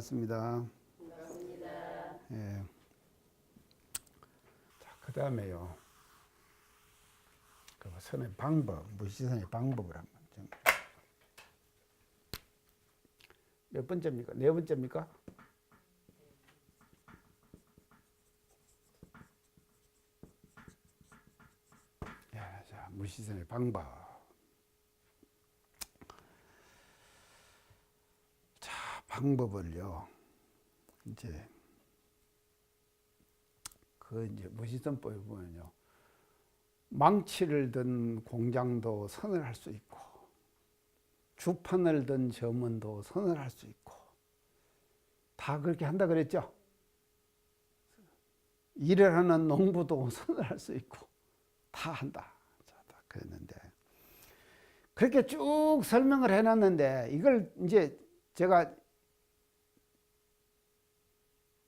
반갑습니다. 반갑습니다. 예. 자, 그 다음에요. 그 선의 방법, 무시선의 방법을 한번 좀. 몇 번째입니까? 네 번째입니까? 예, 자, 무시선의 방법. 방법을요, 이제, 무시선법에 보면요, 망치를 든 공장도 선을 할 수 있고, 주판을 든 점원도 선을 할 수 있고, 다 그렇게 한다 그랬죠? 일을 하는 농부도 선을 할 수 있고, 다 한다. 다 그랬는데, 그렇게 쭉 설명을 해놨는데, 이걸 이제 제가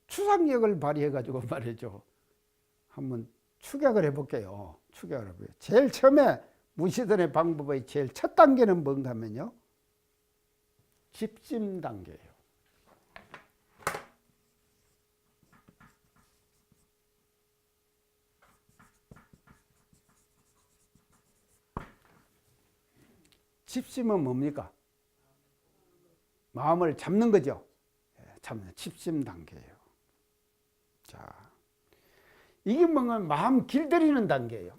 추상력을 발휘해가지고 말이죠. 한번 추격을 해볼게요. 추격을 해볼게요. 제일 처음에 무시선의 방법의 제일 첫 단계는 뭔가 하면요. 집심 단계예요. 집심은 뭡니까? 마음을 잡는 거죠. 잡는 집심 단계예요. 자, 이게 뭔가 마음 길들이는 단계예요.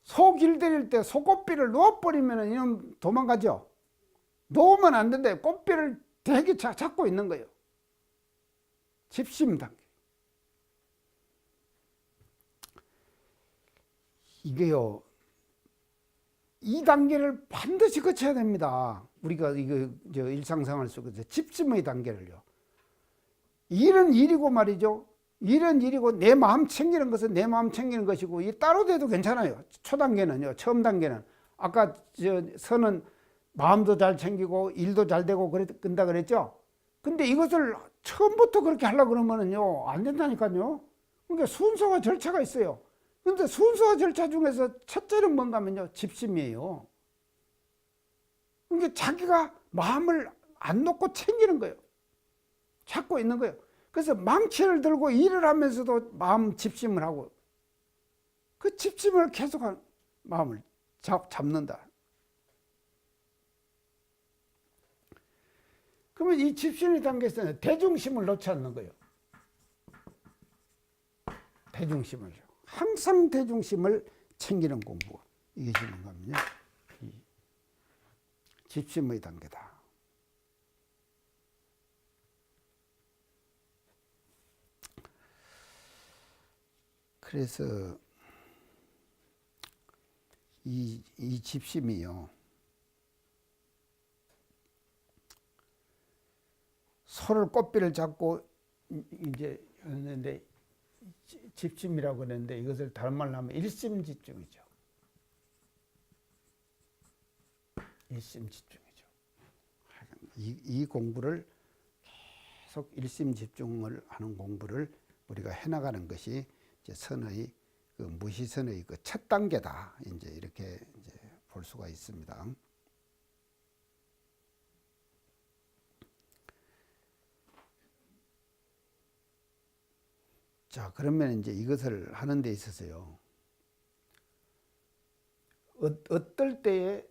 소 길들일 때 소꽃비를 놓아버리면 이놈 도망가죠. 놓으면 안 되는데 꽃비를 되게 잡고 있는 거예요. 집심 단계. 이게요, 이 단계를 반드시 거쳐야 됩니다. 우리가 이거 일상생활 속에서 집심의 단계를요. 일은 일이고 말이죠. 일은 일이고 내 마음 챙기는 것은 내 마음 챙기는 것이고, 이 따로 돼도 괜찮아요. 초단계는요. 처음 단계는 아까 선은 마음도 잘 챙기고 일도 잘 되고 그런다 그랬죠. 근데 이것을 처음부터 그렇게 하려고 그러면은요, 안 된다니까요. 그러니까 순서와 절차가 있어요. 근데 순서와 절차 중에서 첫째는 뭔가 하면요, 집심이에요. 그러니까 자기가 마음을 안 놓고 챙기는 거예요. 찾고 있는 거예요. 그래서 망치를 들고 일을 하면서도 마음 집심을 하고, 그 집심을 계속 마음을 잡는다. 그러면 이 집심의 단계에서는 대중심을 놓지 않는 거예요. 대중심을요. 항상 대중심을 챙기는 공부. 이게 뭔가 하면요, 집심의 단계다. 그래서 이 집심이요, 소를 꽃비를 잡고 이제 했는데, 집심이라고 그랬는데 이것을 다른 말로 하면 일심집중이죠. 일심집중이죠. 이 공부를 계속 일심집중을 하는 공부를 우리가 해나가는 것이 이제 선의 그 무시선의 그 첫 단계다. 이제 이렇게 이제 볼 수가 있습니다. 자, 그러면 이제 이것을 하는 데 있어서요, 어떨 때에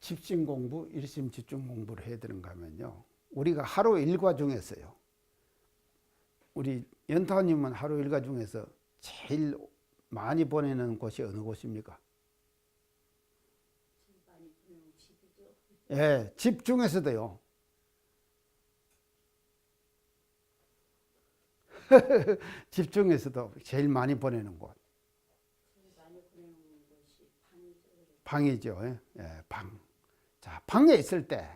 집심 공부, 일심 집중 공부를 해야 되는가 하면요, 우리가 하루 일과 중에서요, 우리 연타님은 하루 일과 중에서 제일 많이 보내는 곳이 어느 곳입니까? 예, 집 중에서도요. 집 중에서도 제일 많이 보내는 곳. 방이죠. 예, 방. 자, 방에 있을 때,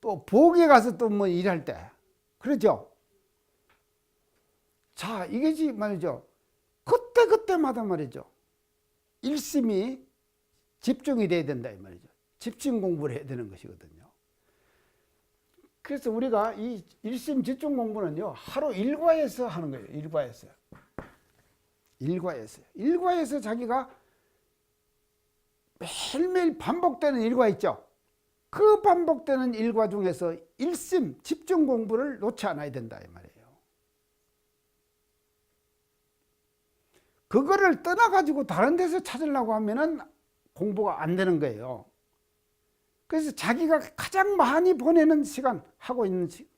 또 부엌에 가서 또 뭐 일할 때, 그러죠. 자, 이것이 말이죠. 그때마다 말이죠. 일심이 집중이 돼야 된다 이 말이죠. 집중 공부를 해야 되는 것이거든요. 그래서 우리가 이 일심 집중 공부는요, 하루 일과에서 하는 거예요. 일과에서. 일과에서요. 일과에서 자기가 매일매일 반복되는 일과 있죠. 그 반복되는 일과 중에서 일심 집중 공부를 놓지 않아야 된다 이 말이에요. 그거를 떠나가지고 다른 데서 찾으려고 하면은 공부가 안 되는 거예요. 그래서 자기가 가장 많이 보내는 시간, 하고 있는 시간.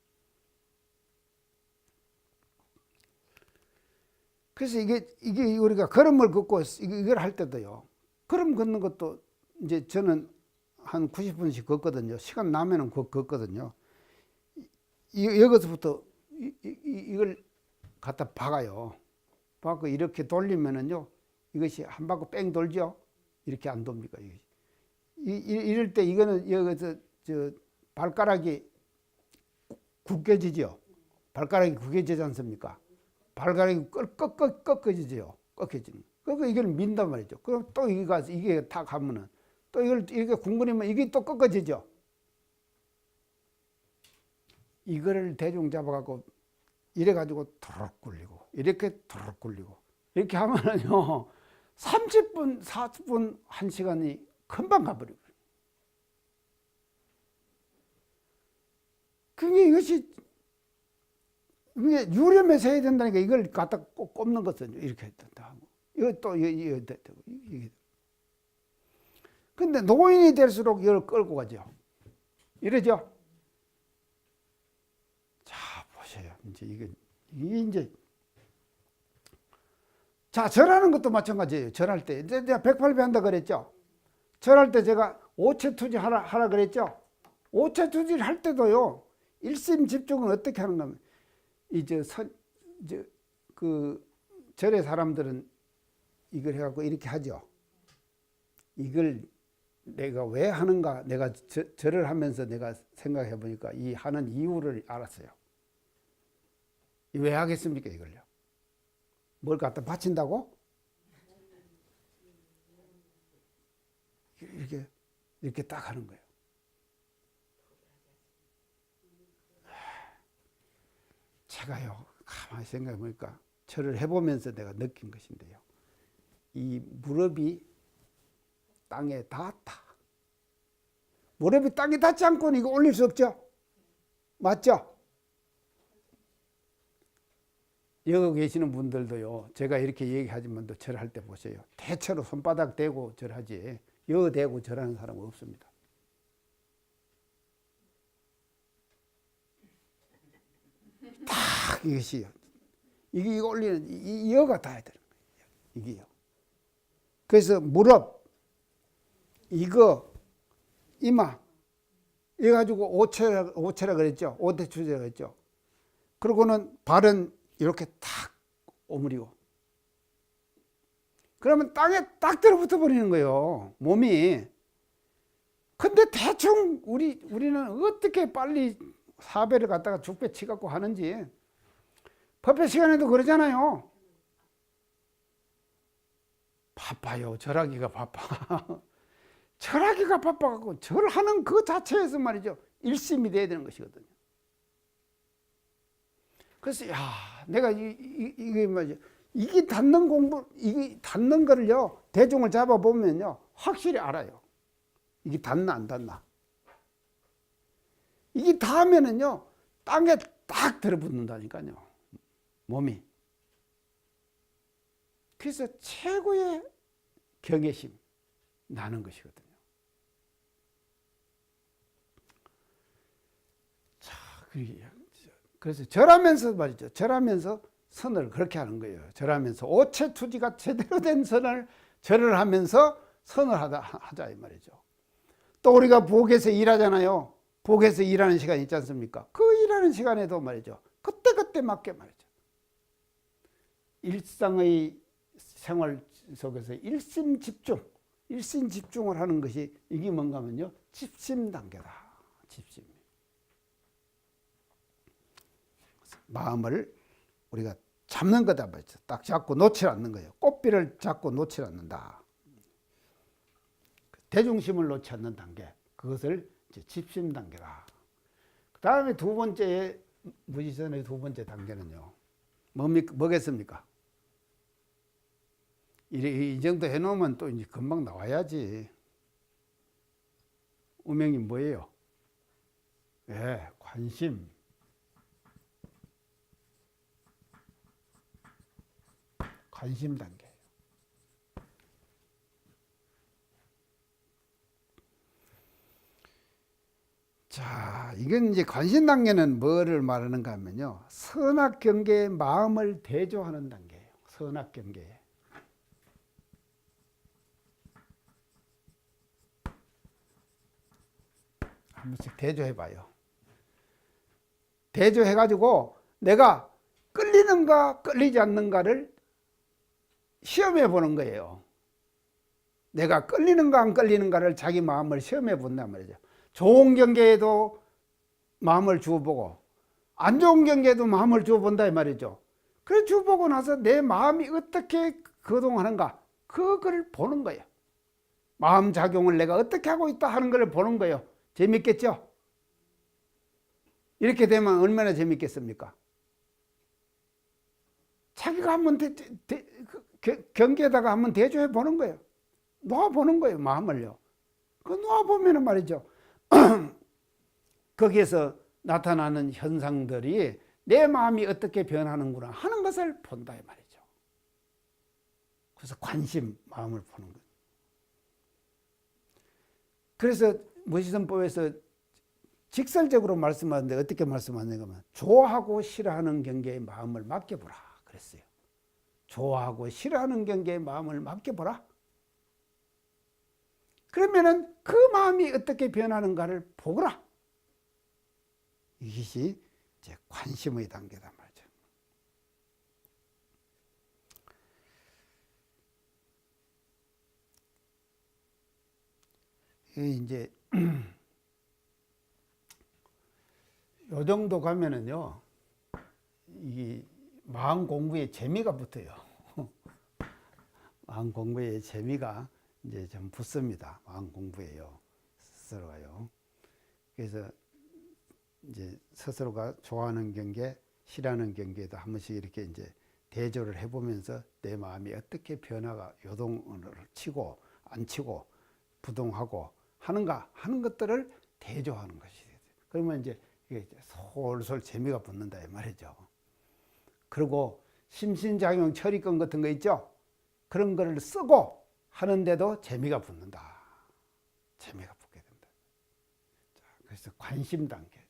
그래서 이게 우리가 걸음을 걷고 이걸 할 때도요. 걸음 걷는 것도 이제 저는 한 90분씩 걷거든요. 시간 나면은 걷거든요. 여기서부터 이걸 갖다 박아요. 박고 이렇게 돌리면은요, 이것이 한 바퀴 뺑 돌죠. 이렇게 안 돕니까? 이럴 때 이거는 여기서 발가락이 굳게지죠. 발가락이 굳게지지 않습니까? 발가락이 꺾어지죠. 꺾여지는. 그러니까 이걸 민단 말이죠. 그럼 또 이게 다 가면은 또 이걸 이렇게 궁금하면 이게 또 꺾어지죠. 이거를 대중 잡아갖고 이래가지고 도록 굴리고 이렇게 도록 굴리고 이렇게 하면은요 30분, 40분, 1시간이 금방 가버리고. 그게 이것이 유념해서 해야 된다니까. 이걸 갖다 꼭 꼽는 것은 이렇게 된다. 이거 또 이거 되고 이게. 근데 노인이 될수록 이걸 끌고 가죠. 이러죠. 자 보세요. 이제 이게 이제 자 절하는 것도 마찬가지예요. 절할 때 이제 내가 108배 한다 그랬죠. 절할 때 제가 오체투지 하라 그랬죠. 오체투지를 할 때도요. 일심 집중은 어떻게 하는가 하면 그 절의 사람들은 이걸 해갖고 이렇게 하죠. 이걸 내가 왜 하는가, 내가 절을 하면서 내가 생각해 보니까 이 하는 이유를 알았어요. 왜 하겠습니까, 이걸요? 뭘 갖다 바친다고? 이렇게 딱 하는 거예요. 제가요, 가만히 생각해 보니까 절을 해보면서 내가 느낀 것인데요. 이 무릎이 땅에 닿다. 무릎이 땅에 닿지 않고는 이거 올릴 수 없죠? 맞죠? 여기 계시는 분들도요, 제가 이렇게 얘기하지만 절할 때 보세요. 대체로 손바닥 대고 절하지, 여 대고 절하는 사람은 없습니다. 딱 이것이요. 이게 올리는, 이 여가 닿아야 되는 거예요. 이게요. 그래서 무릎, 이거, 이마, 이거 가지고 오체라 그랬죠. 오대추제라 그랬죠. 그러고는 발은 이렇게 탁 오므리고. 그러면 땅에 딱 들어붙어 버리는 거예요. 몸이. 근데 대충 우리는 어떻게 빨리 사배를 갖다가 죽배 치갖고 하는지. 법회 시간에도 그러잖아요. 바빠요. 절하기가 바빠. 절하기가 바빠갖고 절하는 그 자체에서 말이죠. 일심이 돼야 되는 것이거든요. 그래서 야, 내가 이게 말이죠. 이게 닿는 공부, 이게 닿는 거를요, 대중을 잡아보면요, 확실히 알아요. 이게 닿나 안 닿나. 이게 닿으면은요, 땅에 딱 들어붙는다니까요, 몸이. 그래서 최고의 경외심 나는 것이거든요. 자, 그래서 절하면서 말이죠. 절하면서 선을 그렇게 하는 거예요. 절하면서 오체투지가 제대로 된 절을 하면서 선을 하자 이 말이죠. 또 우리가 부엌에서 일하잖아요. 부엌에서 일하는 시간 있지 않습니까? 그 일하는 시간에도 말이죠. 그때 맞게 말이죠. 일상의 생활 속에서 일심 집중을 하는 것이 이게 뭔가 하면요. 집심 단계다. 집심. 마음을 우리가 잡는 거다 말이죠. 딱 잡고 놓지 않는 거예요. 꽃비를 잡고 놓지 않는다. 대중심을 놓지 않는 단계. 그것을 이제 집심 단계다. 그 다음에 두 번째, 무지선의 두 번째 단계는요. 뭐겠습니까? 이 정도 해놓으면 또 이제 금방 나와야지. 음행이 뭐예요? 예, 관심. 관심 단계. 자, 이건 이제 관심 단계는 뭐를 말하는가 하면요. 선악 경계의 마음을 대조하는 단계예요. 선악 경계에. 한 번씩 대조해 봐요. 대조해 가지고 내가 끌리는가 끌리지 않는가를 시험해 보는 거예요. 내가 끌리는가 안 끌리는가를 자기 마음을 시험해 본단 말이죠. 좋은 경계에도 마음을 주어보고 안 좋은 경계에도 마음을 주어본다 이 말이죠. 그래 주어보고 나서 내 마음이 어떻게 거동하는가 그걸 보는 거예요. 마음 작용을 내가 어떻게 하고 있다 하는 걸 보는 거예요. 재밌겠죠? 이렇게 되면 얼마나 재밌겠습니까? 자기가 한번 경계에다가 한번 대조해 보는 거예요. 놓아 보는 거예요, 마음을요. 그 놓아 보면은 말이죠. 거기에서 나타나는 현상들이 내 마음이 어떻게 변하는구나 하는 것을 본다 이 말이죠. 그래서 관심, 마음을 보는 거예요. 그래서 무시선법에서 직설적으로 말씀하는데 어떻게 말씀하는가 하면 좋아하고 싫어하는 경계에 마음을 맡겨보라 그랬어요. 좋아하고 싫어하는 경계에 마음을 맡겨보라. 그러면은 그 마음이 어떻게 변하는가를 보거라. 이것이 이제 관심의 단계단 말이죠. 이제 요 정도 가면은요, 이 마음 공부에 재미가 붙어요. 마음 공부에 재미가 이제 좀 붙습니다. 마음 공부에요. 스스로가요. 그래서 이제 스스로가 좋아하는 경계, 싫어하는 경계에도 한 번씩 이렇게 이제 대조를 해보면서 내 마음이 어떻게 변화가 요동을 치고 안 치고 부동하고 하는가 하는 것들을 대조하는 것이 돼요. 그러면 이제 이게 솔솔 재미가 붙는다 이 말이죠. 그리고 심신작용 처리권 같은 거 있죠. 그런 거를 쓰고 하는데도 재미가 붙는다. 재미가 붙게 된다. 자, 그래서 관심 단계.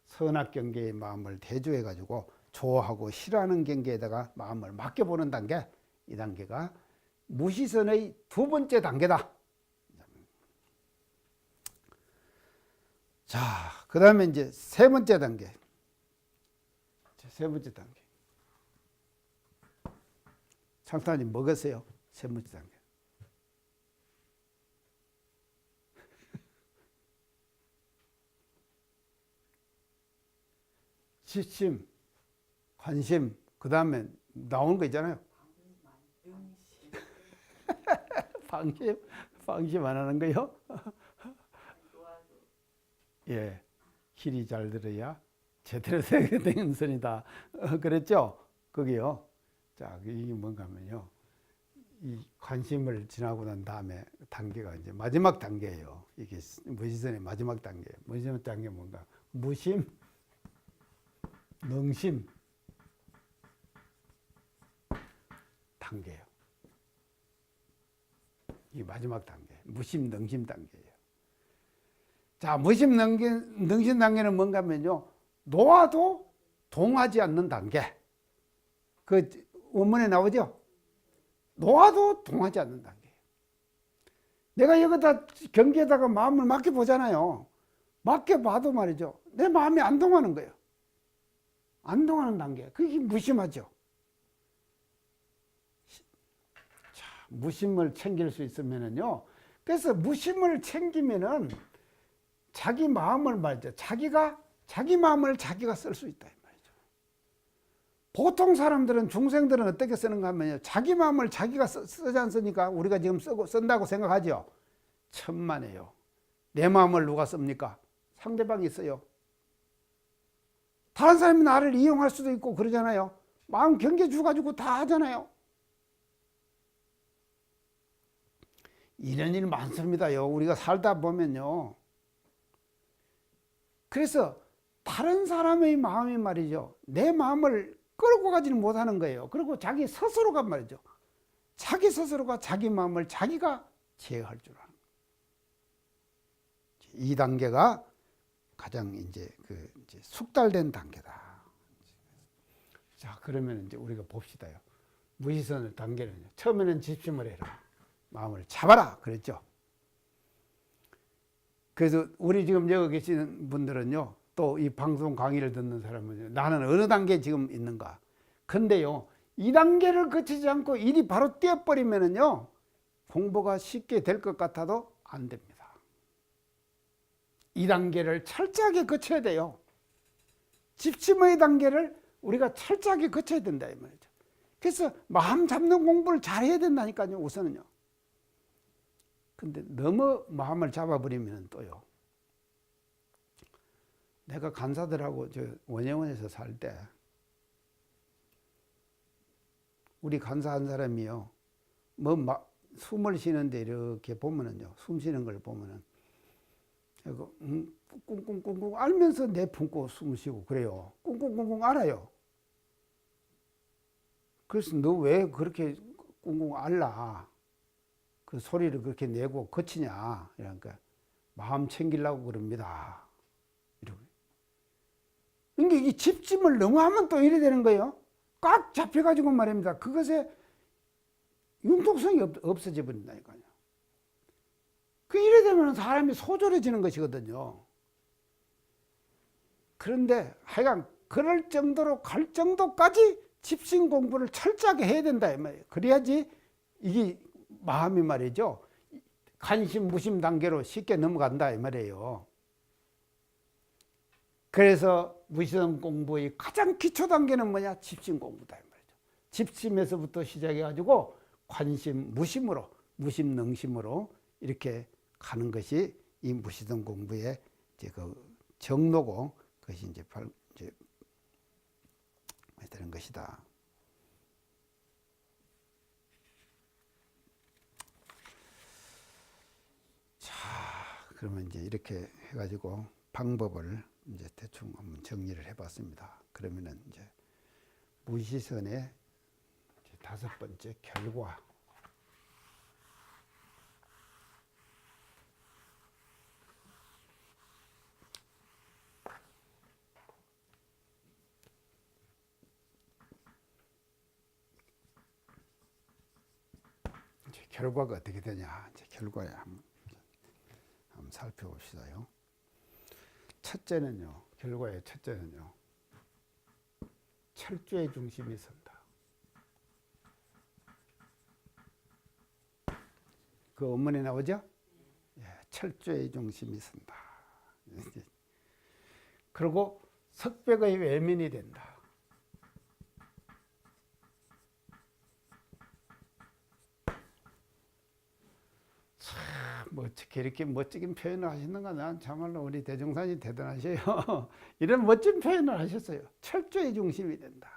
선악 경계의 마음을 대조해 가지고 좋아하고 싫어하는 경계에다가 마음을 맡겨보는 단계. 이 단계가 무시선의 두 번째 단계다. 자, 그 다음에 이제 세 번째 단계. 세 번째 단계. 창타님 뭐겠어요? 세 번째 단계. 시심, 관심, 그 다음에 나오는 거 있잖아요. 방심 안 하는 거요? 예, 길이 잘 들어야 제대로 된 선이다. 그랬죠? 그게요. 자, 이게 뭔가 하면요. 이 관심을 지나고 난 다음에 단계가 이제 마지막 단계예요. 이게 무시선의 마지막 단계. 무시선 단계 뭔가? 무심, 능심 단계예요. 이 마지막 단계. 무심, 능심 단계예요. 자, 무심, 능심 단계는 뭔가 하면요. 놓아도 동하지 않는 단계. 그 원문에 나오죠? 놓아도 동하지 않는 단계. 내가 여기다 경계에다가 마음을 맡겨보잖아요. 맡겨봐도 말이죠. 내 마음이 안 동하는 거예요. 안 동하는 단계. 그게 무심하죠. 자, 무심을 챙길 수 있으면은요. 그래서 무심을 챙기면은 자기 마음을 말이죠. 자기 마음을 자기가 쓸 수 있다 이 말이죠. 보통 사람들은 중생들은 어떻게 쓰는가 하면요. 자기 마음을 자기가 쓰지 않습니까? 우리가 지금 쓴다고 생각하죠. 천만에요. 내 마음을 누가 씁니까? 상대방이 써요. 다른 사람이 나를 이용할 수도 있고 그러잖아요. 마음 경계 주가지고 다 하잖아요. 이런 일 많습니다요. 우리가 살다 보면요. 그래서 다른 사람의 마음이 말이죠. 내 마음을 끌고 가지는 못하는 거예요. 그리고 자기 스스로가 말이죠. 자기 스스로가 자기 마음을 자기가 제어할 줄 아는 거예요. 이 단계가 가장 이제 숙달된 단계다. 자, 그러면 이제 우리가 봅시다요. 무시선 단계는요. 처음에는 집심을 해라. 마음을 잡아라. 그랬죠. 그래서 우리 지금 여기 계시는 분들은요. 또 이 방송 강의를 듣는 사람은요. 나는 어느 단계에 지금 있는가. 근데요. 이 단계를 거치지 않고 일이 바로 뛰어버리면은요. 공부가 쉽게 될 것 같아도 안 됩니다. 이 단계를 철저하게 거쳐야 돼요. 집심의 단계를 우리가 철저하게 거쳐야 된다 이 말이죠. 그래서 마음 잡는 공부를 잘 해야 된다니까요. 우선은요. 근데 너무 마음을 잡아버리면 또요. 내가 간사들하고 저 원예원에서 살 때 우리 간사 한 사람이요. 숨을 쉬는데 이렇게 보면은요. 숨 쉬는 걸 보면은 꿍꿍꿍꿍 알면서 내품고 숨 쉬고 그래요. 꿍꿍꿍꿍 알아요. 그래서 너 왜 그렇게 꿍꿍 알라? 그 소리를 그렇게 내고 거치냐? 이러니까 마음 챙기려고 그럽니다. 이러고. 그러니까 이 집심을 너무 하면 또 이래 되는 거예요. 꽉 잡혀가지고 말입니다. 그것에 융통성이 없어져 버린다니까요. 그 이래 되면 사람이 소졸해지는 것이거든요. 그런데 하여간 그럴 정도로 갈 정도까지 집심 공부를 철저하게 해야 된다 이 말이에요. 그래야지 이게 마음이 말이죠. 간심 무심 단계로 쉽게 넘어간다 이 말이에요. 그래서 무심 공부의 가장 기초 단계는 뭐냐? 집심 공부다 이 말이죠. 집심에서부터 시작해 가지고 관심 무심으로 무심 능심으로 이렇게 가는 것이 이 무시동 공부의 이제 그 정로고 그것이 이제 되는 것이다. 자, 그러면 이제 이렇게 해가지고 방법을 이제 대충 한번 정리를 해봤습니다. 그러면은 이제 무시선의 이제 5번째 결과. 이제 결과가 어떻게 되냐? 이제 결과에 한번 살펴봅시다요. 첫째는요, 결과의 첫째는요, 철저의 중심이 선다. 그 원문에 나오죠? 예, 철저의 중심이 선다. 그리고 석백의 외면이 된다. 참 어떻게 이렇게 멋지게 표현을 하시는가. 난 참말로 우리 대종사님 대단하셔요. 이런 멋진 표현을 하셨어요. 철저의 중심이 된다.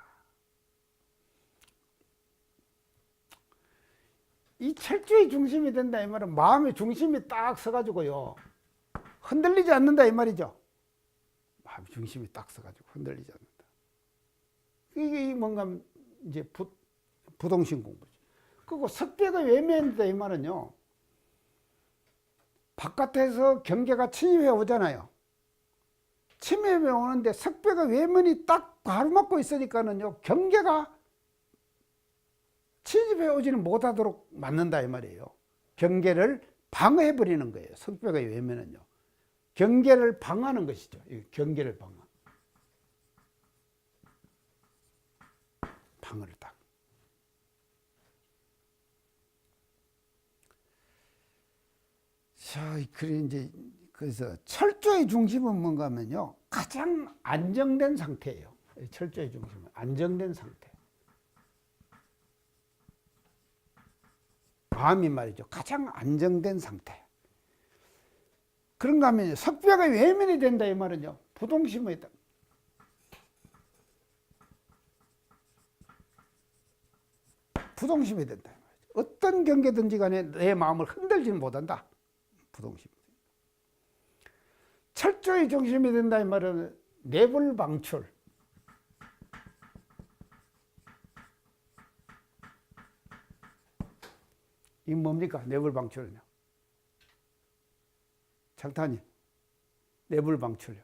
이 철저의 중심이 된다 이 말은 마음의 중심이 딱 서가지고요. 흔들리지 않는다 이 말이죠. 마음의 중심이 딱 서가지고 흔들리지 않는다. 이게 뭔가 이제 부동신 공부죠. 그리고 석백의 외면이다 이 말은요. 바깥에서 경계가 침입해 오잖아요. 침입해 오는데 석백의 외면이 딱 가로막고 있으니까는요. 경계가 침입해 오지는 못하도록 막는다 이 말이에요. 경계를 방어해 버리는 거예요. 석백의 외면은요. 경계를 방어하는 것이죠. 경계를 방어를 딱. 자, 그래 이제 그래서 철저의 중심은 뭔가 하면요. 가장 안정된 상태예요. 철저의 중심은 안정된 상태. 마음이 말이죠. 가장 안정된 상태. 그런가 하면 석벽의 외면이 된다 이 말은요. 부동심이 있다. 부동심이 된다 이 말이죠. 어떤 경계든지 간에 내 마음을 흔들지는 못한다. 부동심. 철저히 중심이 된다 이 말은 내불방출. 이 뭡니까? 내불방출은요. 장타님, 내불방출요.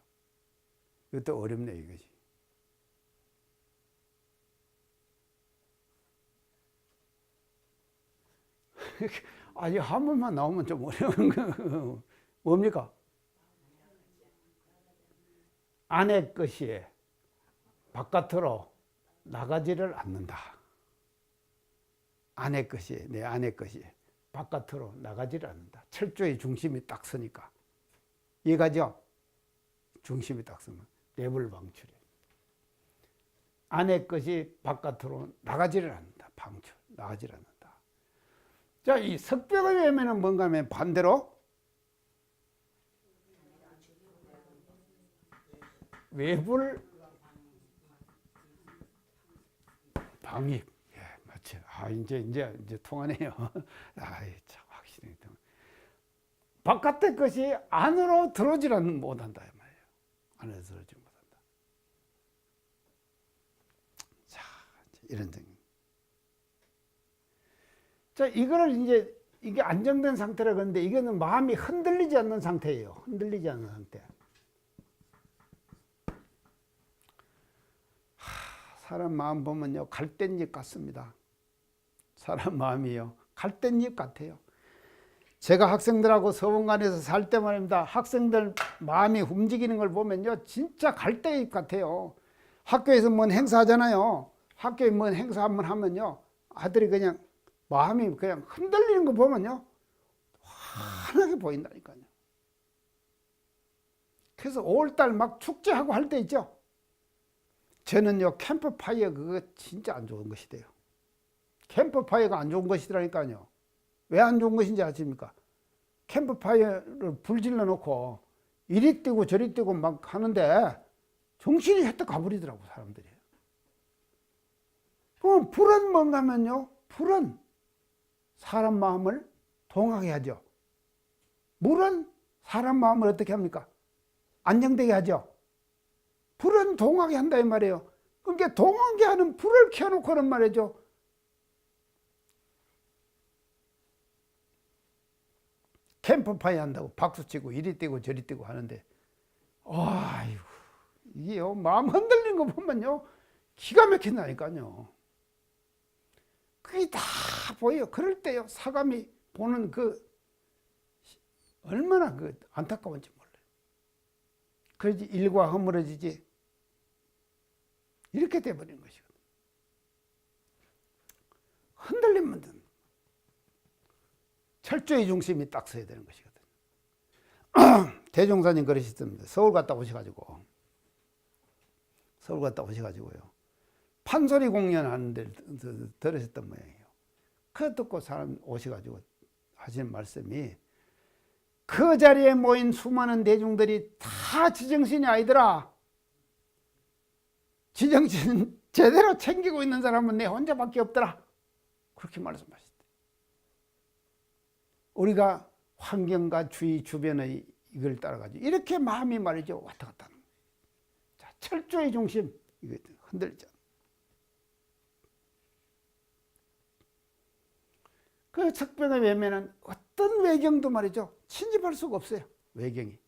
이것도 어렵네 이것이. 아니 한 번만 나오면 좀 어려운 거 뭡니까? 아내 것이 바깥으로 나가지를 않는다. 아내 것이 내 아내 것이 바깥으로 나가지를 않는다. 철저히 중심이 딱 서니까 이해가죠? 중심이 딱 서면 내불방출이. 아내 것이 바깥으로 나가지를 않는다. 방출 나가지를 않는다. 자, 이 석벽의 외면은 뭔가 하면 반대로 외불 방입. 예, 맞죠. 아, 이제 통하네요. 아, 참 확실히 통. 바깥의 것이 안으로 들어오지는 못한다 이 말이에요. 안으로 들어오지 못한다. 자, 이런 점. 자, 이거를 이제 이게 안정된 상태라 그러는데 이거는 마음이 흔들리지 않는 상태예요. 흔들리지 않는 상태. 사람 마음 보면요, 갈대잎 같습니다. 사람 마음이요, 갈대잎 같아요. 제가 학생들하고 서원관에서 살 때 말입니다. 학생들 마음이 움직이는 걸 보면요, 진짜 갈대잎 같아요. 학교에서 뭔 행사하잖아요. 학교에 뭔 행사 한번 하면요, 아들이 그냥 마음이 그냥 흔들리는 거 보면요, 환하게 보인다니까요. 그래서 5월달 막 축제하고 할 때 있죠. 저는요, 캠프파이어 그거 진짜 안 좋은 것이 돼요. 캠프파이어가 안 좋은 것이더라니까요. 왜 안 좋은 것인지 아십니까? 캠프파이어를 불 질러 놓고 이리 뛰고 저리 뛰고 막 하는데 정신이 혜떡 가버리더라고, 사람들이. 그럼 불은 뭔가 하면요, 불은 사람 마음을 동하게 하죠. 물은 사람 마음을 어떻게 합니까? 안정되게 하죠. 불은 동하게 한다 이 말이에요. 그러니까 동하게 하는 불을 켜놓고는 말이죠. 캠프파이어 한다고 박수치고 이리 뛰고 저리 뛰고 하는데, 아이고, 이게요, 마음 흔들리는 거 보면요, 기가 막힌다니까요. 그게 다 보여요. 그럴 때요, 사감이 보는 그, 얼마나 그 안타까운지 몰라요. 그러지 일과 허물어지지. 이렇게 돼버리는 것이거든. 흔들리면 철저히 중심이 딱 서야 되는 것이거든. 대종사님 그러시던데, 서울 갔다 오셔가지고요. 판소리 공연하는 데를 들으셨던 모양이에요. 그거 듣고 사람 오셔가지고 하시는 말씀이, 그 자리에 모인 수많은 대중들이 다 지정신이 아니더라. 지정신 제대로 챙기고 있는 사람은 내 혼자밖에 없더라. 그렇게 말씀하셨대요. 우리가 환경과 주위 주변의 이걸 따라가지고 이렇게 마음이 말이죠, 왔다 갔다 하는 거예요. 자, 철저히 중심, 이거 흔들리지 않아. 그 석병의 외면은 어떤 외경도 말이죠, 침입할 수가 없어요. 외경이.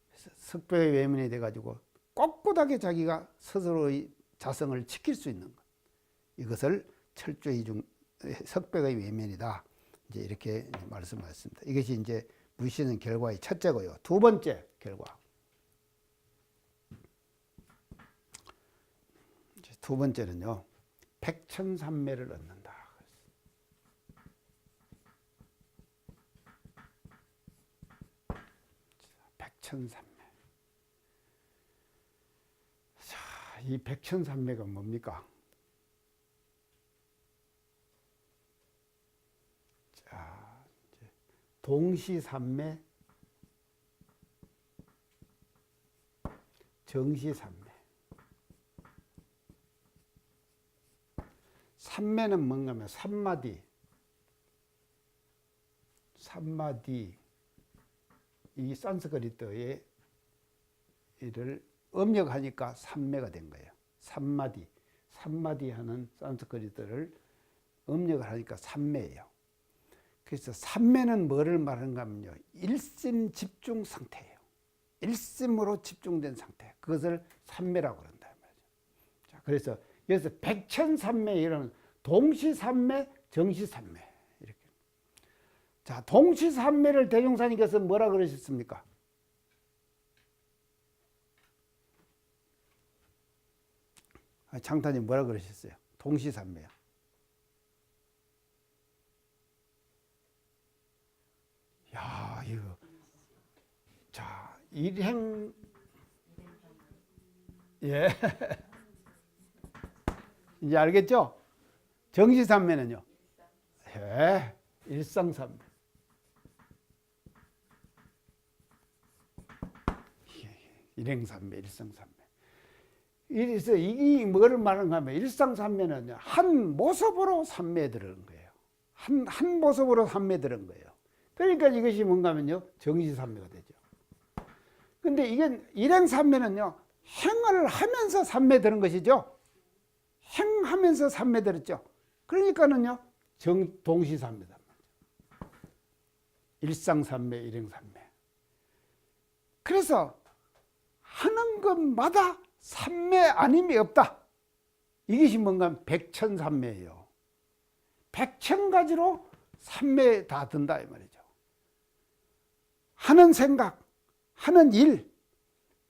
그래서 석병의 외면이 돼가지고 꼿꼿하게 자기가 스스로의 자성을 지킬 수 있는 것. 이것을 철저히 석병의 외면이다. 이제 이렇게 말씀하셨습니다. 이것이 이제 무시는 결과의 첫째고요. 두 번째 결과. 두 번째는요, 백천삼매를 얻는다. 백천삼매. 자, 이 백천삼매가 뭡니까? 자, 동시삼매, 정시삼매. 삼매는 뭔가 하면 삼마디, 산마디 이 산스크리트의 이를 음력하니까 산매가 된 거예요. 산마디 하는 산스크리트를 음력을 하니까 산매예요. 그래서 산매는 뭐를 말하는가 하면요, 일심 집중 상태예요. 일심으로 집중된 상태, 그것을 산매라고 그런다 말이죠. 자, 그래서 여기서 백천산매 이런 동시산매, 정시산매 이렇게. 자, 동시산매를 대종사님께서 뭐라 그러셨습니까? 장타님 뭐라 그러셨어요? 동시산매요. 야, 이거. 자, 일행. 예. 이제 알겠죠? 정시산매는요? 예. 일상산매. 일행산매, 일상산매. 이래서 이 뭐를 말하는가 하면 일상산매는 한 모습으로 산매에 들어간 거예요. 한 모습으로 산매에 들어간 거예요. 그러니까 이것이 뭔가 하면요, 정시산매가 되죠. 근데 이게 일행산매는요, 행을 하면서 산매에 드는 것이죠. 행하면서 산매에 들었죠. 그러니까는요, 동시산매다. 일상산매, 일행산매. 그래서 하는 것마다 산매 아님이 없다. 이것이 뭔가 하면 백천산매예요. 백천가지로 산매에 다 든다 이 말이죠. 하는 생각, 하는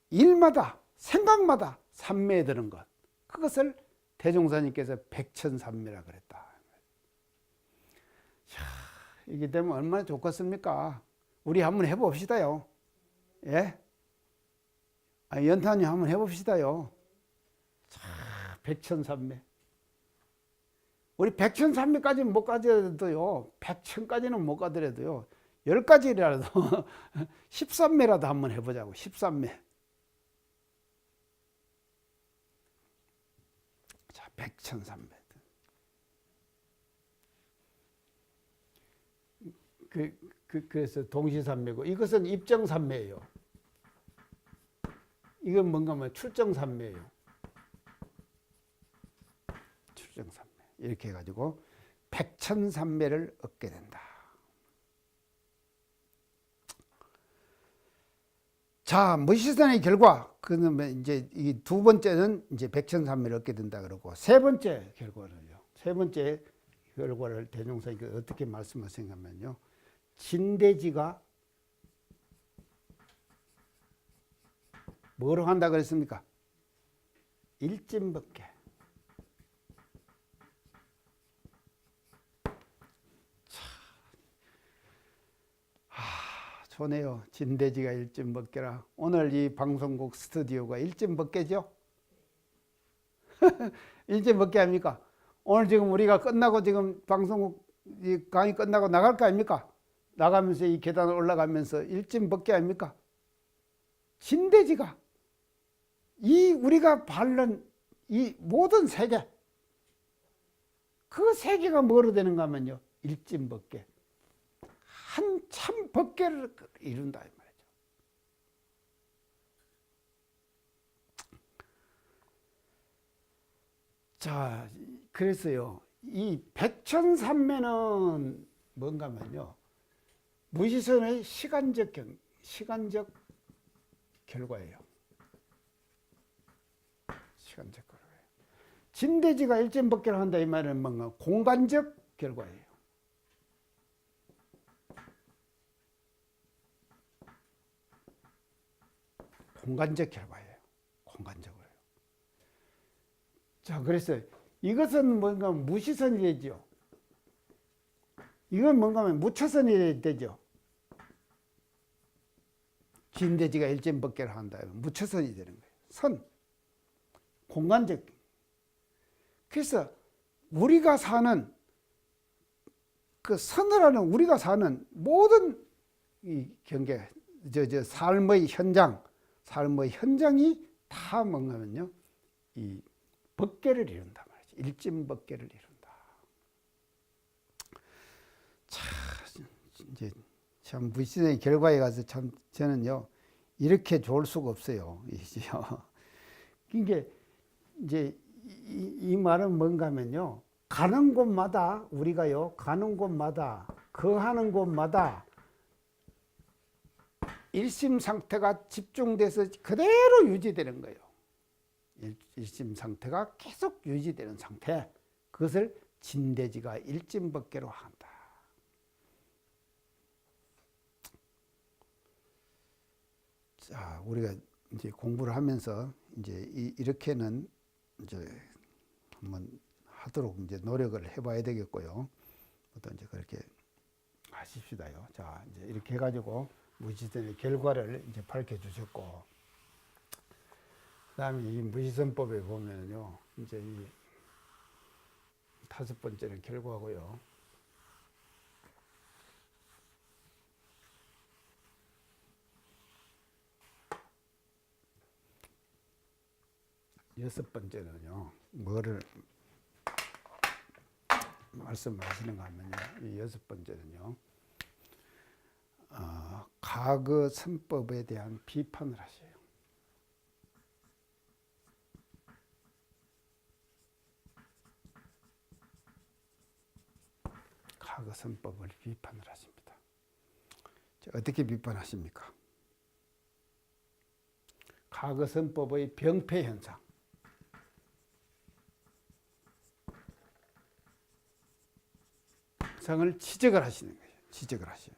일마다 생각마다 산매에 드는 것, 그것을 대종사님께서 백천산매라 그랬다. 자, 이게 되면 얼마나 좋겠습니까? 우리 한번 해봅시다요. 예? 연탄이 한번 해봅시다요. 자, 백천산매. 우리 백천산매까지는 못 가더라도요, 백천까지는 못 가더라도요, 10가지라도 13매라도 한번 해보자고. 13매. 자, 백천산매. 그래서 동시산매고, 이것은 입정산매예요. 이건 뭔가 하면 출정산매예요. 출정산매. 이렇게 해가지고 백천산매를 얻게 된다. 자, 무시선의 결과, 그러면 이제 이 두 번째는 이제 백천산매를 얻게 된다 그러고, 세 번째 결과는요. 세 번째 결과를 대종사님께 어떻게 말씀하시냐면요, 진대지가 뭐로 한다 그랬습니까? 일진법계. 좋네요. 진대지가 일진법계라. 오늘 이 방송국 스튜디오가 일진법계죠? 일진법계 아닙니까? 오늘 지금 우리가 끝나고 지금 방송국 이 강의 끝나고 나갈 거 아닙니까? 나가면서 이 계단을 올라가면서 일진법계 아닙니까? 진대지가 이 우리가 바른 이 모든 세계, 그 세계가 뭐로 되는가 하면요, 일진법계. 한참 법계를 이룬다 이 말이죠. 자, 그래서요, 이 백천산매는 뭔가 하면요, 무시선의 시간적 결과예요. 시간적 결과예요. 진대지가 일진법계를 한다 이 말은 뭔가 공간적 결과예요. 공간적 결과예요. 공간적으로요. 자, 그래서 이것은 뭔가 무시선이 되죠. 이건 뭔가 하면 무처선이 되죠. 진대지가 일진법계를 한다. 무처선이 되는 거예요. 선. 공간적. 그래서 우리가 사는 그 선을 하는 우리가 사는 모든 이 경계, 삶의 현장이 다 뭔가면요, 이 법계를 이룬다 말이죠. 일진법계를 이룬다. 자, 이제 참 무시선의 결과에 가서 참 저는요 이렇게 좋을 수가 없어요. 이게 이제 이 말은 뭔가 하면요, 가는 곳마다 우리가요, 가는 곳마다 거하는 곳마다 일심 상태가 집중돼서 그대로 유지되는 거예요. 일심 상태가 계속 유지되는 상태, 그것을 진대지가 일진법계로 한다. 자, 우리가 이제 공부를 하면서 이제 이렇게는 이제 한번 하도록 이제 노력을 해봐야 되겠고요. 또 이제 그렇게 하십시다요. 자, 이제 이렇게 해가지고 무시선의 결과를 이제 밝혀주셨고, 그다음에 이 무시선법에 보면요, 이제 이 5번째는 결과고요. 6번째는요, 뭐를 말씀하시는가 하면요, 이 6번째는요, 과거 선법에 대한 비판을 하셔요. 과거 선법을 비판을 하십니다. 자, 어떻게 비판하십니까? 과거 선법의 병폐 현상, 상을 지적을 하시는 거예요. 지적을 하셔요.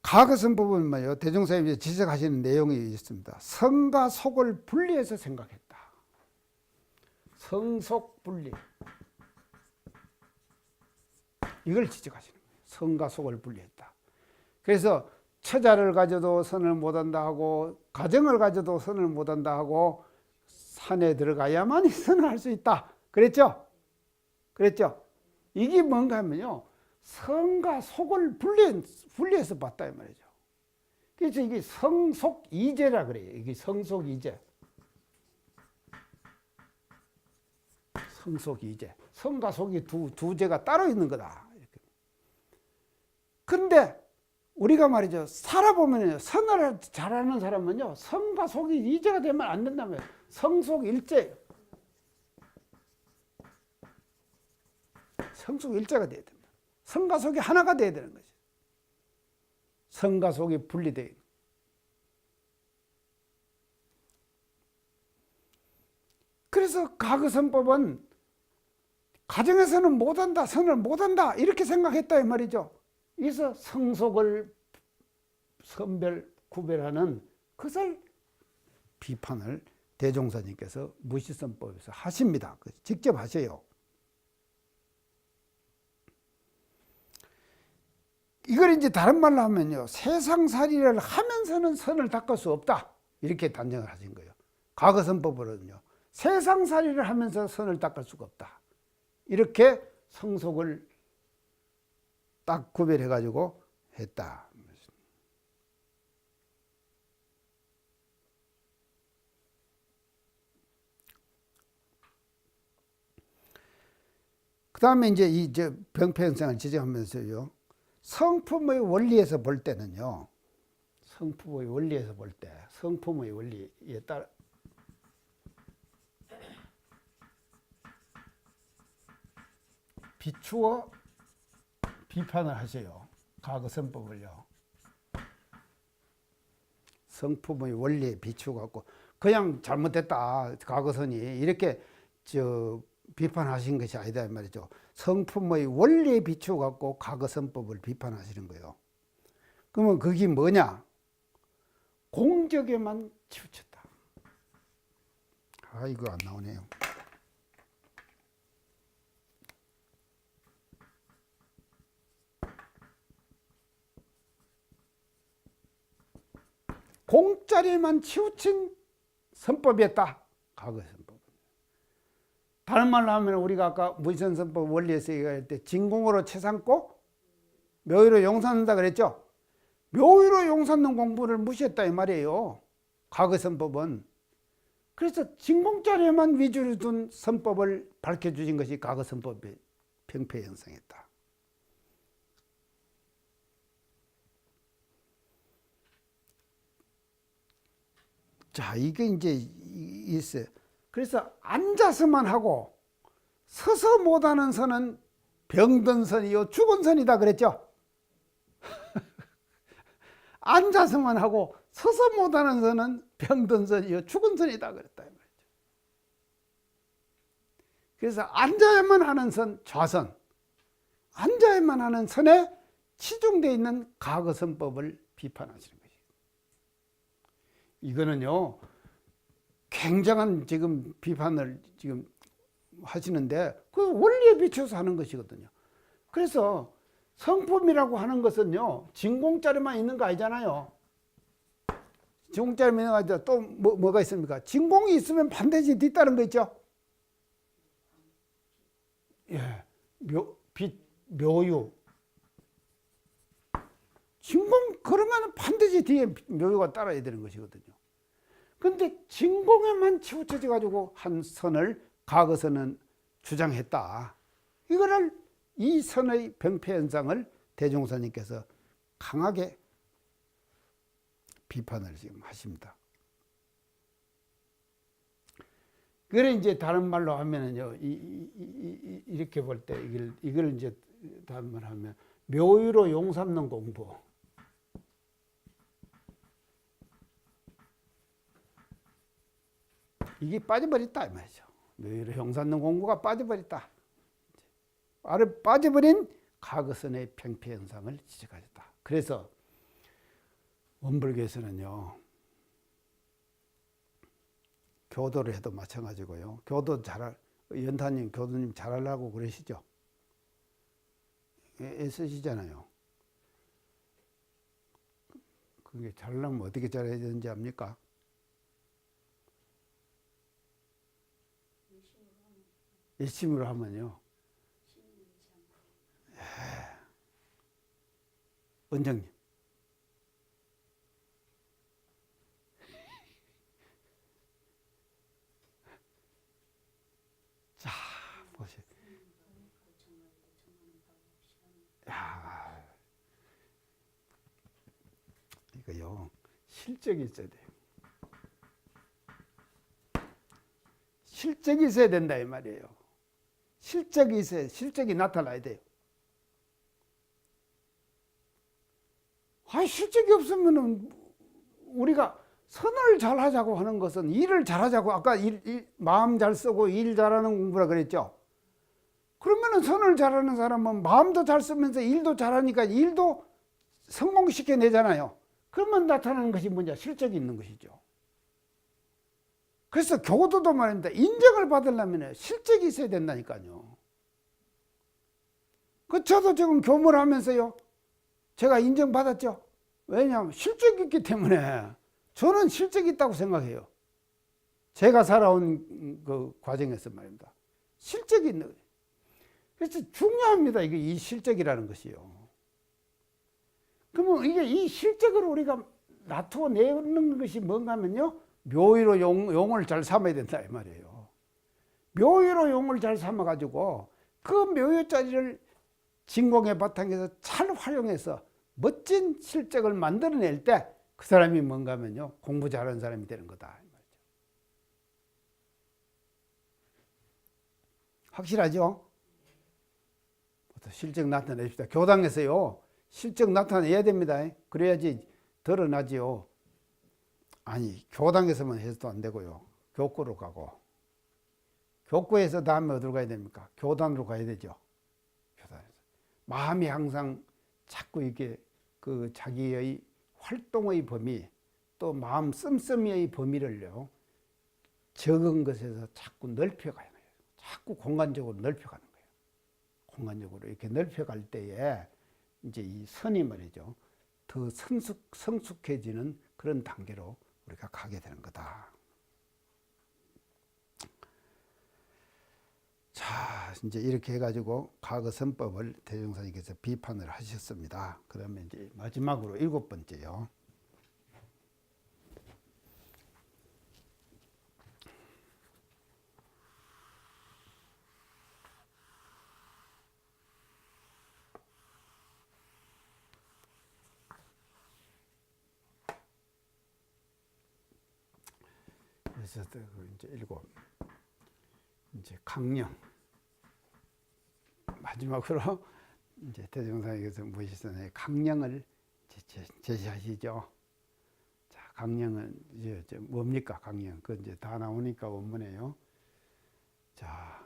과거 선법은 뭐예요? 대종사님이 지적하시는 내용이 있습니다. 성과 속을 분리해서 생각했다. 성속 분리. 이걸 지적하시는 거예요. 성과 속을 분리했다. 그래서 처자를 가져도 선을 못한다 하고, 가정을 가져도 선을 못한다 하고, 산에 들어가야만이 선을 할 수 있다. 그랬죠? 그랬죠? 이게 뭔가 하면요, 성과 속을 분리해서 봤다 이 말이죠. 그래서 이게 성속이제라 그래요. 이게 성속이제. 성속이제. 성과 속이 두 제가 따로 있는 거다. 이렇게. 근데 우리가 말이죠, 살아보면요, 선을 잘하는 사람은요, 성과 속이 이제가 되면 안 된다면 성속일제. 성속일제가 돼야 된다. 성과 속이 하나가 돼야 되는 거죠. 성과 속이 분리되어 있는. 그래서 과거선법은 가정에서는 못한다, 선을 못한다 이렇게 생각했다 이 말이죠. 그래서 성속을 구별하는 그것을 비판을 대종사님께서 무시선법에서 하십니다. 직접 하세요. 이걸 이제 다른 말로 하면요, 세상살이를 하면서는 선을 닦을 수 없다 이렇게 단정을 하신 거예요. 과거선법으로는요, 세상살이를 하면서 선을 닦을 수가 없다 이렇게 성속을 딱 구별해 가지고 했다. 그 다음에 이제 이 병폐현상을 지적하면서요, 성품의 원리에서 볼 때는요, 성품의 원리에서 볼 때, 성품의 원리에 따라 비추어 비판을 하세요. 과거 선법을요. 성품의 원리에 비추어 갖고 그냥 잘못됐다, 과거선이 이렇게 비판하신 것이 아니다 이 말이죠. 성품의 원리에 비추어 갖고 과거 선법을 비판하시는 거예요. 그러면 그게 뭐냐? 공적에만 치우쳤다. 아, 이거 안 나오네요. 공짜리만 치우친 선법이었다. 과거 선법. 다른 말로 하면 우리가 아까 무시선선법 원리에서 얘기할 때 진공으로 채 삼고 묘의로 용삼는다 그랬죠. 묘의로 용삼는 공부를 무시했다 이 말이에요. 과거 선법은. 그래서 진공자리에만 위주로 둔 선법을 밝혀주신 것이 과거 선법의 병폐 형성했다. 자, 이게 이제 있어요. 그래서 앉아서만 하고 서서 못하는 선은 병든 선이요 죽은 선이다 그랬죠. 앉아서만 하고 서서 못하는 선은 병든 선이요 죽은 선이다 그랬다 이 말이죠. 그래서 앉아야만 하는 선 좌선, 앉아야만 하는 선에 치중되어 있는 가거선법을 비판하시는 것이죠. 이거는요 굉장한 지금 비판을 지금 하시는데 그 원리에 비춰서 하는 것이거든요. 그래서 성품이라고 하는 것은요 진공자리만 있는 거 아니잖아요. 진공자리만 있는 거 아니죠. 또 뭐가 있습니까? 진공이 있으면 반드시 뒤따른 거 있죠. 예, 빛, 묘유. 진공 그러면 반드시 뒤에 묘유가 따라야 되는 것이거든요. 근데 진공에만 치우쳐져 가지고 한 선을 가거선은 주장했다. 이거를 이 선의 병폐 현상을 대종사님께서 강하게 비판을 지금 하십니다. 그래 이제 다른 말로 하면은요, 이렇게 볼 때 이걸 이제 다른 말 하면 묘유로 용 삼는 공부. 이게 빠져버렸다 이 말이죠. 묘유로 용 삼는 공부가 빠져버렸다. 빠져버린 가거선의 병폐 현상을 지적하셨다. 그래서 원불교에서는요, 교도를 해도 마찬가지고요. 교도 연타님, 교도님 잘하려고 그러시죠? 애쓰시잖아요. 그게 잘하려면 어떻게 잘해야 되는지 압니까? 열심으로 하면요. 원장님. 자, 보세요. 야, 이거요, 실적이 있어야 돼요. 실적이 있어야 된다 이 말이에요. 실적이 있어야, 실적이 나타나야 돼요. 실적이 없으면은 우리가 선을 잘 하자고 하는 것은 일을 잘 하자고, 아까 마음 잘 쓰고 일 잘하는 공부라 그랬죠. 그러면은 선을 잘하는 사람은 마음도 잘 쓰면서 일도 잘하니까 일도 성공시켜내잖아요. 그러면 나타나는 것이 뭐냐? 실적이 있는 것이죠. 그래서 교도도 말입니다. 인정을 받으려면 실적이 있어야 된다니까요. 저도 지금 교무를 하면서요, 제가 인정받았죠. 왜냐하면 실적이 있기 때문에 저는 실적이 있다고 생각해요. 제가 살아온 그 과정에서 말입니다. 실적이 있는 거예요. 그래서 중요합니다. 이게 이 실적이라는 것이요. 그러면 이게 이 실적을 우리가 나타내는 것이 뭔가 하면요, 묘유로 용을 잘 삼아야 된다 이 말이에요. 묘유로 용을 잘 삼아가지고 그 묘유자리를 진공의 바탕에서 잘 활용해서 멋진 실적을 만들어낼 때 그 사람이 뭔가 하면요, 공부 잘하는 사람이 되는 거다 이 말이죠. 확실하죠? 실적 나타내십시다. 교당에서요, 실적 나타내야 됩니다. 그래야지 드러나지요. 아니, 교당에서만 해서도 안 되고요. 교구로 가고. 교구에서 다음에 어디로 가야 됩니까? 교단으로 가야 되죠. 교단에서. 마음이 항상 자꾸 이게 그 자기의 활동의 범위, 또 마음 씀씀이의 범위를요, 적은 것에서 자꾸 넓혀가는 거예요. 자꾸 공간적으로 넓혀가는 거예요. 공간적으로 이렇게 넓혀갈 때에 이제 이 선이 말이죠, 더 성숙해지는 그런 단계로 우리가 가게 되는 거다. 자, 이제 이렇게 해가지고 가거선법을 대종사님께서 비판을 하셨습니다. 그러면 이제 마지막으로 7번째요. 그래서 이제 7 이제 강령 마지막으로 이제 대종사님께서 모시던 강령을 제시하시죠. 자, 강령은 이제 뭡니까? 강령 그 이제 다 나오니까 원문에요. 자,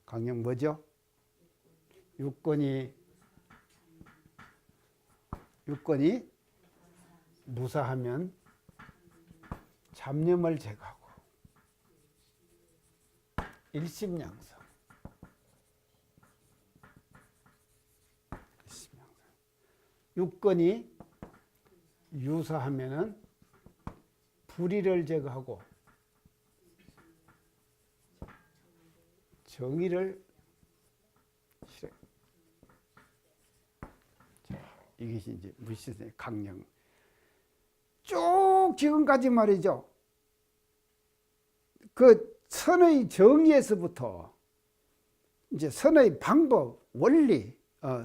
강령 뭐죠? 유권이 무사하면 잡념을 제거하고 일심양성. 유권이 유사하면은 불의를 제거하고 정의를 실행. 자, 이것이 이제 무시선의 강령. 쭉 지금까지 말이죠. 그 선의 정의에서부터 이제 선의 방법, 원리,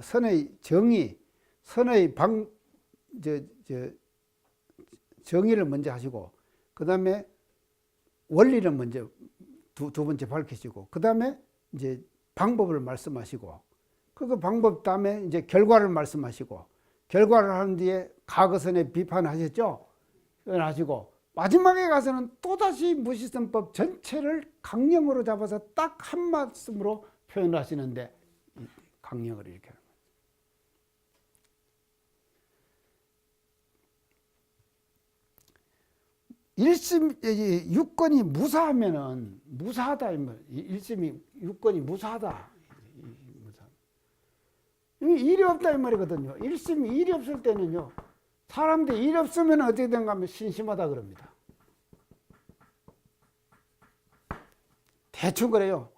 선의 정의, 선의 정의를 먼저 하시고, 그 다음에 원리를 먼저 두 번째 밝히시고, 그 다음에 이제 방법을 말씀하시고, 그 방법 다음에 이제 결과를 말씀하시고, 결과를 하는 뒤에 과거선에 비판하셨죠? 하시고, 마지막에 가서는 또다시 무시선법 전체를 강령으로 잡아서 딱 한 말씀으로 표현하시는데, 강령을 이렇게 하는 거예요. 유권이 무사하면은, 무사하다, 일심이, 유권이 무사하다. 일이 없다, 이 말이거든요. 일심이 일이 없을 때는요, 사람들이 일 없으면 어떻게 된가 하면 심심하다 그럽니다. 대충 그래요.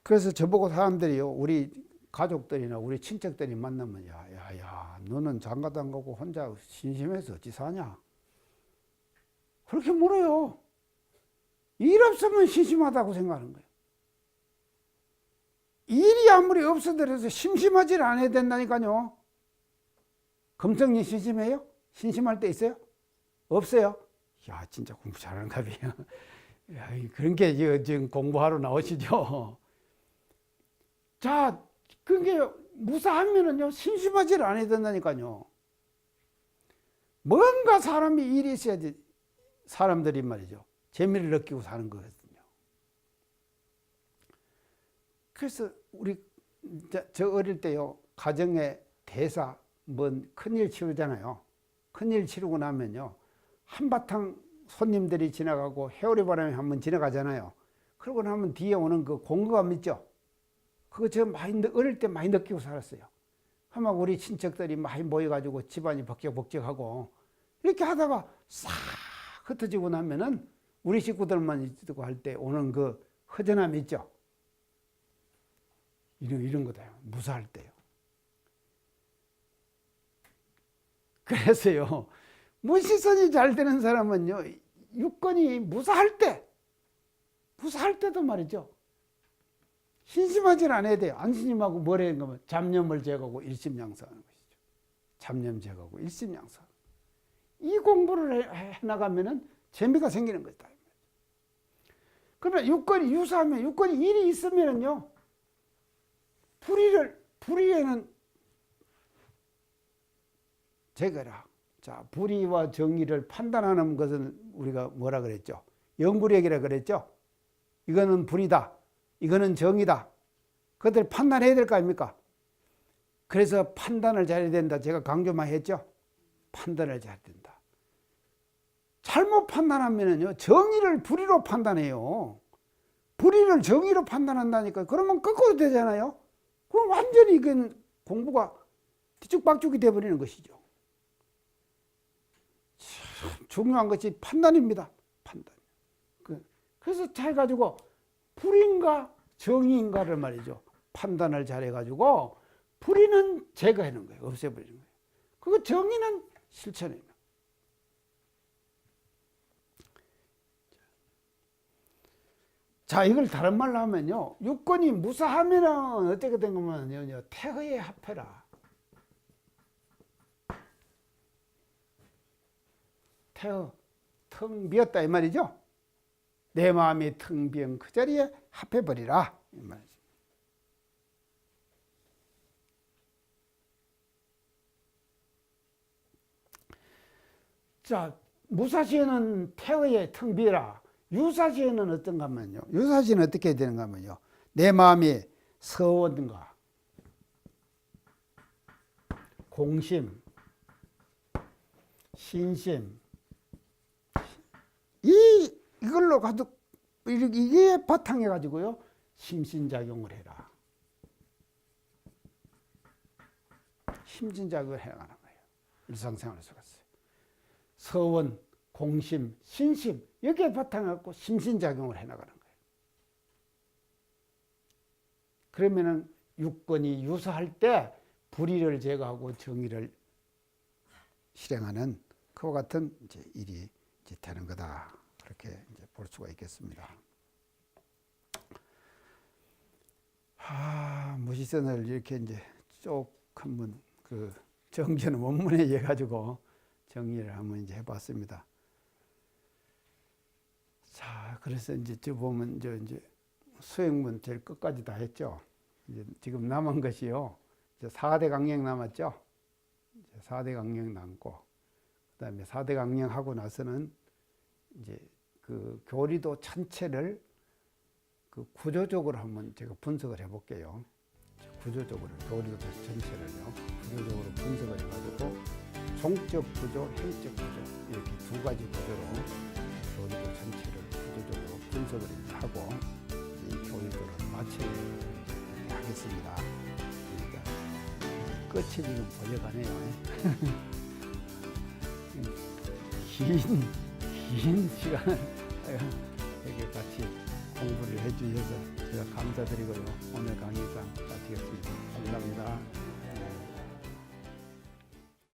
그래서 저보고 사람들이요, 우리 가족들이나 우리 친척들이 만나면, 야, 너는 장가도 안 가고 혼자 심심해서 어찌 사냐? 그렇게 물어요. 일 없으면 심심하다고 생각하는 거예요. 일이 아무리 없어더라도 심심하지 않아야 된다니까요. 금성님 심심해요? 심심할 때 있어요? 없어요? 야, 진짜 공부 잘하는가 봐요. 야, 그런 게 지금 공부하러 나오시죠. 자, 그게 무사하면은요, 심심하지 않아야 된다니까요. 뭔가 사람이 일이 있어야지 사람들이 말이죠, 재미를 느끼고 사는 거거든요. 그래서 우리 저 어릴 때요, 가정의 대사 뭔 큰일 치르잖아요. 큰일 치르고 나면요, 한바탕 손님들이 지나가고 해오리 바람이 한번 지나가잖아요. 그러고 나면 뒤에 오는 그 공허감 있죠. 그거 제가 어릴 때 많이 느끼고 살았어요. 아마 우리 친척들이 많이 모여가지고 집안이 벅적벅적하고 이렇게 하다가 싹 흩어지고 나면은 우리 식구들만 있고 할 때 오는 그 허전함 있죠. 이런 거다요. 무사할 때요. 그래서요, 무시선이 잘 되는 사람은요, 유권이 무사할 때도 말이죠, 심심하지 않아야 돼요. 안 심심하고 뭘 해야 되면 잡념을 제거하고 일심양성하는 것이죠. 잡념 제거하고 일심양성. 이 공부를 해나가면은 재미가 생기는 것이다. 그러나 유권이 유사하면, 유권이 일이 있으면은요, 불의에는 제거라. 자, 불의와 정의를 판단하는 것은 우리가 뭐라 그랬죠? 영불역이라 그랬죠? 이거는 불의다, 이거는 정의다. 그것들 판단해야 될 거 아닙니까? 그래서 판단을 잘해야 된다. 제가 강조 많이 했죠? 판단을 잘해야 된다. 잘못 판단하면은요, 정의를 불의로 판단해요. 불의를 정의로 판단한다니까. 그러면 거꾸로 되잖아요. 그럼 완전히 이건 공부가 뒤죽박죽이 되어버리는 것이죠. 중요한 것이 판단입니다. 판단. 그래서 잘 가지고 불인가 정의인가를 말이죠, 판단을 잘해가지고 불의는 제거하는 거예요. 없애버리는 거예요. 그거 정의는 실천해요. 자, 이걸 다른 말로 하면요, 유권이 무사하면은 어떻게 된 거면요, 태허에 합해라. 태허, 텅 비었다 이 말이죠. 내 마음이 텅 비은 그 자리에 합해버리라 이 말이죠. 자, 무사시에는 태의 텅 비라. 유사시에는 어떤가 하면요. 유사시는 어떻게 되는가 하면요. 내 마음이 서원과 공심, 신심, 이걸로 가지고 이게 바탕해 가지고요 심신작용을 해라. 심신작용을 해나가는 거예요. 일상생활 속에서 서원, 공심, 신심 여기에 바탕해 갖고 심신작용을 해나가는 거예요. 그러면은 유권이 유사할 때 불의를 제거하고 정의를 실행하는 그와 같은 이제 일이 이제 되는 거다. 그렇게 이제 볼 수가 있겠습니다. 무시선을 이렇게 이제 쭉 한번 그 정제는 원문에 의해 가지고 정리를 한번 이제 해봤습니다. 자, 그래서 이제 저 보면 이제 수행문 제일 끝까지 다 했죠. 이제 지금 남은 것이요. 이제 4대 강령 남았죠. 이제 4대 강령 남고, 그다음에 4대 강령 하고 나서는 이제 그 교리도 전체를 그 구조적으로 한번 제가 분석을 해볼게요. 구조적으로 교리도 전체를요. 구조적으로 분석을 해가지고 종적 구조, 행적 구조 이렇게 두 가지 구조로 교리도 전체를 구조적으로 분석을 하고 이 교리들을 마치겠습니다. 그러니까 끝이 지금 보여가네요. 긴 시간을 이렇게 같이 공부를 해주셔서 제가 감사드리고요. 오늘 강의 이상 마치겠습니다. 감사합니다.